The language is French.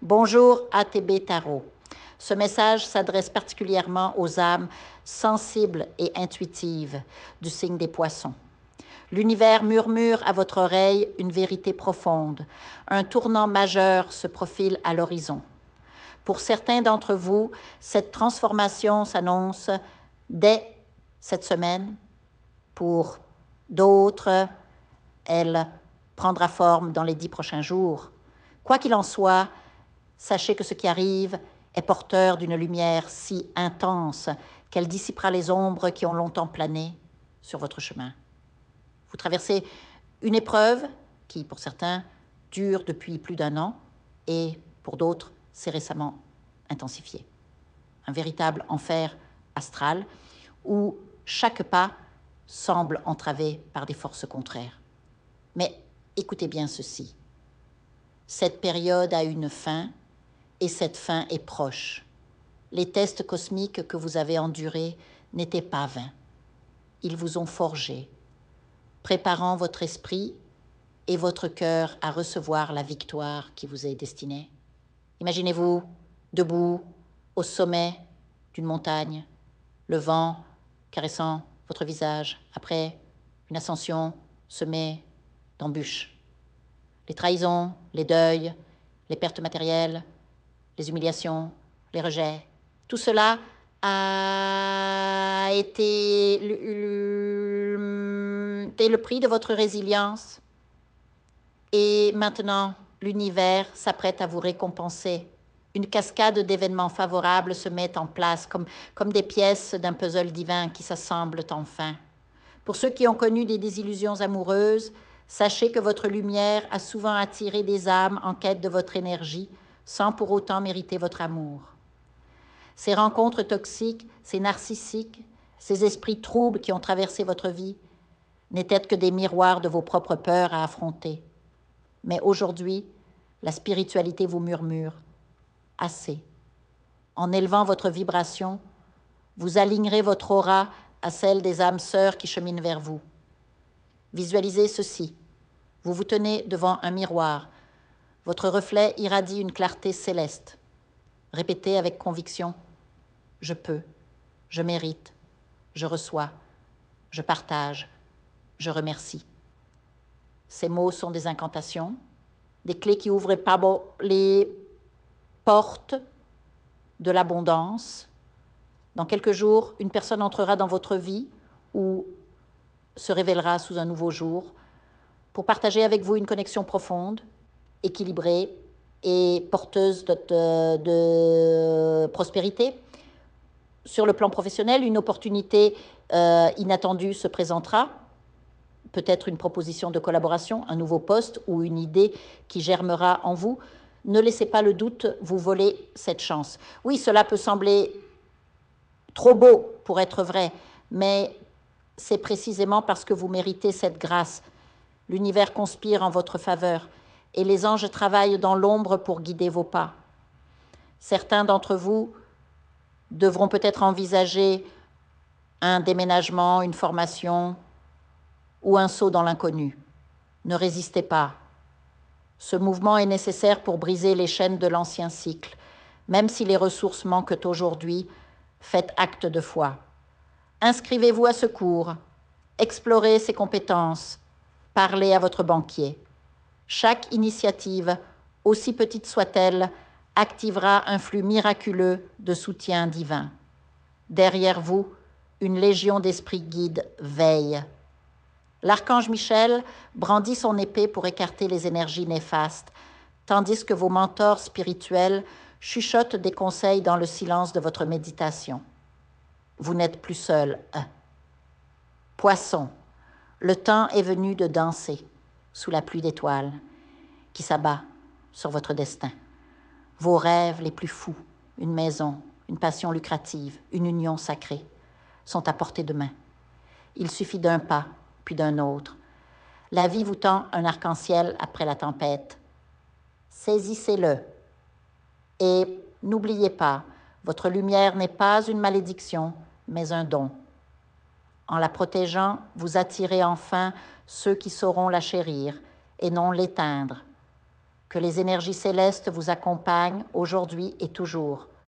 Bonjour ATB Tarot. Ce message s'adresse particulièrement aux âmes sensibles et intuitives du signe des Poissons. L'univers murmure à votre oreille une vérité profonde. Un tournant majeur se profile à l'horizon. Pour certains d'entre vous, cette transformation s'annonce dès cette semaine. Pour d'autres, elle prendra forme dans les 10 prochains jours. Quoi qu'il en soit, sachez que ce qui arrive est porteur d'une lumière si intense qu'elle dissipera les ombres qui ont longtemps plané sur votre chemin. Vous traversez une épreuve qui, pour certains, dure depuis plus d'1 an et, pour d'autres, s'est récemment intensifiée. Un véritable enfer astral où chaque pas semble entravé par des forces contraires. Mais écoutez bien ceci. Cette période a une fin et cette fin est proche. Les tests cosmiques que vous avez endurés n'étaient pas vains. Ils vous ont forgé, préparant votre esprit et votre cœur à recevoir la victoire qui vous est destinée. Imaginez-vous debout au sommet d'une montagne, le vent caressant votre visage après une ascension semée d'embûches. Les trahisons, les deuils, les pertes matérielles, les humiliations, les rejets, tout cela a été le prix de votre résilience. Et maintenant, l'univers s'apprête à vous récompenser. Une cascade d'événements favorables se met en place, comme des pièces d'un puzzle divin qui s'assemblent enfin. Pour ceux qui ont connu des désillusions amoureuses, sachez que votre lumière a souvent attiré des âmes en quête de votre énergie, sans pour autant mériter votre amour. Ces rencontres toxiques, ces narcissiques, ces esprits troubles qui ont traversé votre vie n'étaient que des miroirs de vos propres peurs à affronter. Mais aujourd'hui, la spiritualité vous murmure « assez ». En élevant votre vibration, vous alignerez votre aura à celle des âmes sœurs qui cheminent vers vous. Visualisez ceci. Vous vous tenez devant un miroir. Votre reflet irradie une clarté céleste. Répétez avec conviction « Je peux, je mérite, je reçois, je partage, je remercie ». Ces mots sont des incantations, des clés qui ouvrent les portes de l'abondance. Dans quelques jours, une personne entrera dans votre vie ou se révélera sous un nouveau jour pour partager avec vous une connexion profonde, équilibrée et porteuse de prospérité. Sur le plan professionnel, une opportunité inattendue se présentera, peut-être une proposition de collaboration, un nouveau poste ou une idée qui germera en vous. Ne laissez pas le doute vous voler cette chance. Oui, cela peut sembler trop beau pour être vrai, mais c'est précisément parce que vous méritez cette grâce. L'univers conspire en votre faveur et les anges travaillent dans l'ombre pour guider vos pas. Certains d'entre vous devront peut-être envisager un déménagement, une formation ou un saut dans l'inconnu. Ne résistez pas. Ce mouvement est nécessaire pour briser les chaînes de l'ancien cycle. Même si les ressources manquent aujourd'hui, faites acte de foi. Inscrivez-vous à ce cours. Explorez ses compétences. Parlez à votre banquier. Chaque initiative, aussi petite soit-elle, activera un flux miraculeux de soutien divin. Derrière vous, une légion d'esprits guides veille. L'archange Michel brandit son épée pour écarter les énergies néfastes, tandis que vos mentors spirituels chuchotent des conseils dans le silence de votre méditation. Vous n'êtes plus seul. Poisson, le temps est venu de danser sous la pluie d'étoiles qui s'abat sur votre destin. Vos rêves les plus fous, une maison, une passion lucrative, une union sacrée, sont à portée de main. Il suffit d'un pas, puis d'un autre. La vie vous tend un arc-en-ciel après la tempête. Saisissez-le. Et n'oubliez pas, votre lumière n'est pas une malédiction, mais un don. En la protégeant, vous attirez enfin ceux qui sauront la chérir et non l'éteindre. Que les énergies célestes vous accompagnent aujourd'hui et toujours.